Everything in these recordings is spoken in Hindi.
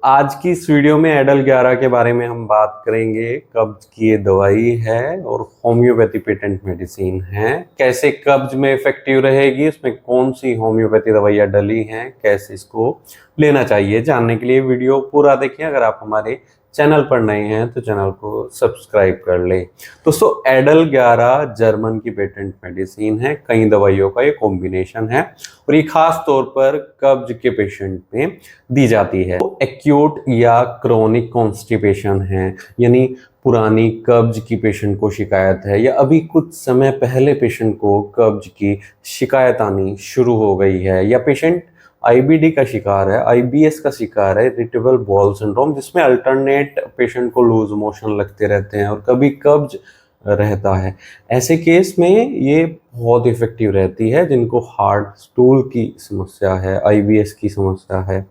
आज की इस वीडियो में एडल 11 के बारे में हम बात करेंगे। कब्ज की ये दवाई है और होम्योपैथी पेटेंट मेडिसिन है। कैसे कब्ज में इफेक्टिव रहेगी, इसमें कौन सी होम्योपैथी दवाइयाँ डली हैं, कैसे इसको लेना चाहिए, जानने के लिए वीडियो पूरा देखिए। अगर आप हमारे चैनल पर नए हैं तो चैनल को सब्सक्राइब कर लें। दोस्तों, एडल 11 जर्मन की पेटेंट मेडिसिन है। कई दवाइयों का ये कॉम्बिनेशन है और ये खास तौर पर कब्ज के पेशेंट में दी जाती है। तो एक्यूट या क्रोनिक कॉन्स्टिपेशन है, यानी पुरानी कब्ज की पेशेंट को शिकायत है या अभी कुछ समय पहले पेशेंट को कब्ज की शिकायत आनी शुरू हो गई है, या पेशेंट आईबीडी का शिकार है, आईबीएस का शिकार है, इरिटेबल बाउल सिंड्रोम, जिसमें अल्टरनेट पेशेंट को लूज मोशन लगते रहते हैं और कभी कब्ज रहता है। ऐसे केस में ये बहुत इफेक्टिव रहती है। जिनको हार्ड स्टूल की समस्या है, आईबीएस की समस्या है,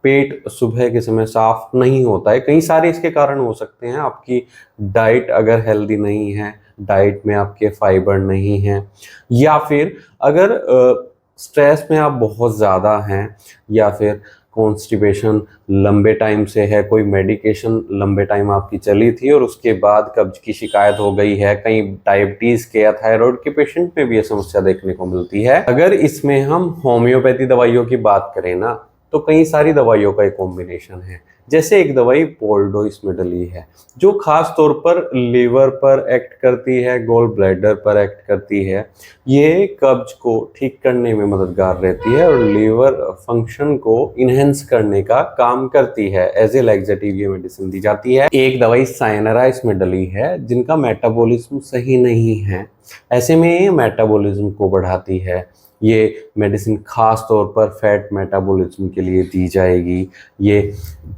पेट सुबह के समय साफ नहीं होता है, कई सारे इसके कारण हो सकते हैं। आपकी डाइट अगर हेल्दी नहीं है, डाइट में आपके फाइबर नहीं है, या फिर अगर स्ट्रेस में आप बहुत ज़्यादा हैं, या फिर कॉन्स्टिपेशन लंबे टाइम से है, कोई मेडिकेशन लंबे टाइम आपकी चली थी और उसके बाद कब्ज की शिकायत हो गई है। कहीं डायबिटीज़ के या थायराइड के पेशेंट में भी ये समस्या देखने को मिलती है। अगर इसमें हम होम्योपैथी दवाइयों की बात करें ना, तो कई सारी दवाइयों का एक कॉम्बिनेशन है। जैसे एक दवाई पोल्डो इसमें डली है, जो खास तौर पर लीवर पर एक्ट करती है, गोल ब्लैडर पर एक्ट करती है। ये कब्ज को ठीक करने में मददगार रहती है और लीवर फंक्शन को इनहेंस करने का काम करती है। एज ए लैक्सेटिव ये मेडिसिन दी जाती है। एक दवाई साइनरा इसमें डली है, जिनका मेटाबॉलिज्म सही नहीं है, ऐसे में ये मेटाबॉलिज्म को बढ़ाती है। ये मेडिसिन खास तौर पर फैट मेटाबॉलिज्म के लिए दी जाएगी। ये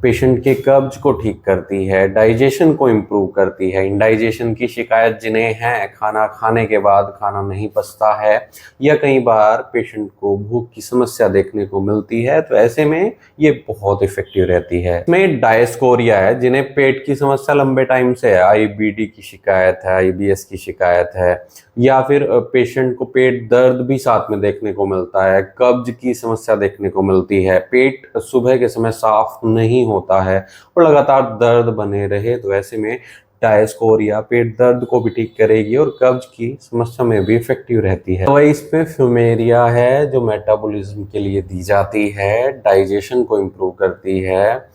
पेशेंट के कब्ज को ठीक करती है, डाइजेशन को इम्प्रूव करती है। इंडाइजेशन की शिकायत जिन्हें है, खाना खाने के बाद खाना नहीं पचता है, या कई बार पेशेंट को भूख की समस्या देखने को मिलती है, तो ऐसे में ये बहुत इफेक्टिव रहती है। इसमें डायस्कोरिया है, जिन्हें पेट की समस्या लंबे टाइम से है, आईबीडी की शिकायत है, आईबीएस की शिकायत है, या फिर पेशेंट को पेट दर्द भी साथ में देखने को मिलता है, कब्ज की समस्या देखने को मिलती है, पेट सुबह के समय साफ नहीं होता है और लगातार दर्द बने रहे, तो ऐसे में डायस्कोरिया पेट दर्द को भी ठीक करेगी और कब्ज की समस्या में भी इफेक्टिव रहती है। दवाई इसमें फ्यूमेरिया है, जो मेटाबॉलिज्म के लिए दी जाती है, डाइजेशन को इम्प्रूव करती है,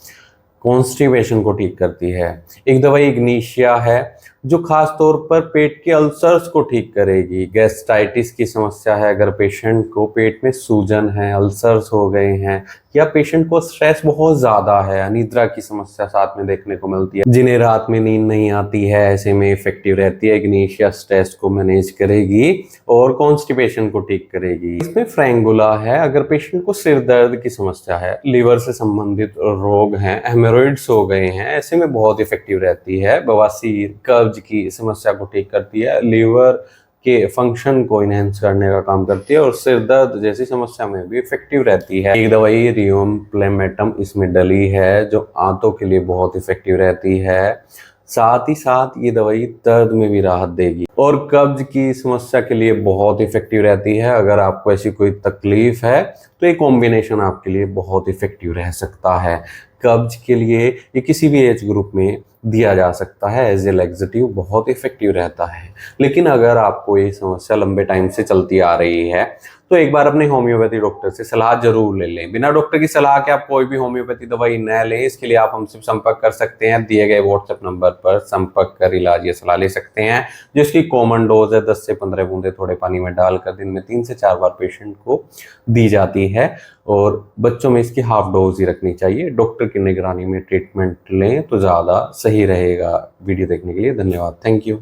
कॉन्स्टिपेशन को ठीक करती है। एक दवाई इग्निशिया है, जो खास तौर पर पेट के अल्सर्स को ठीक करेगी। गैस्ट्राइटिस की समस्या है, अगर पेशेंट को पेट में सूजन है, अल्सर्स हो गए हैं, या पेशेंट को स्ट्रेस बहुत ज़्यादा है, अनिद्रा की समस्या साथ में देखने को मिलती है, जिन्हें रात में नींद नहीं आती है, ऐसे में इफेक्टिव रहती है। इग्निशिया स्ट्रेस को मैनेज करेगी और कॉन्स्टिपेशन को ठीक करेगी। इसमें फ्रैंगुला है, अगर पेशेंट को सिर दर्द की समस्या है, लीवर से संबंधित रोग हैं, हेमोरॉइड्स हो गए हैं, ऐसे में बहुत इफेक्टिव रहती है। बवासीर, कब्ज की समस्या को ठीक करती है, लीवर के फंक्शन को इनहेंस करने का काम करती है और सिर दर्द जैसी समस्या में भी इफेक्टिव रहती है। एक दवाई रियम प्लेमेटम इसमें डली है, जो आंतों के लिए बहुत इफेक्टिव रहती है। साथ ही साथ ये दवाई दर्द में भी राहत देगी और कब्ज की समस्या के लिए बहुत इफेक्टिव रहती है। अगर आपको ऐसी कोई तकलीफ है तो ये कॉम्बिनेशन आपके लिए बहुत इफेक्टिव रह सकता है। कब्ज के लिए ये किसी भी एज ग्रुप में दिया जा सकता है, एज ए लैक्सेटिव बहुत इफेक्टिव रहता है। लेकिन अगर आपको ये समस्या लंबे टाइम से चलती आ रही है तो एक बार अपने होम्योपैथी डॉक्टर से सलाह जरूर ले लें। बिना डॉक्टर की सलाह के आप कोई भी होम्योपैथी दवाई न लें। इसके लिए आप हमसे संपर्क कर सकते हैं, दिए गए व्हाट्सएप नंबर पर संपर्क कर इलाज या सलाह ले सकते हैं। जिसकी कॉमन डोज है 10 से 15 बूंदे थोड़े पानी में डालकर दिन में 3 से 4 बार पेशेंट को दी जाती है, और बच्चों में इसकी हाफ डोज ही रखनी चाहिए। डॉक्टर की निगरानी में ट्रीटमेंट लें तो ज़्यादा सही रहेगा। वीडियो देखने के लिए धन्यवाद। Thank you.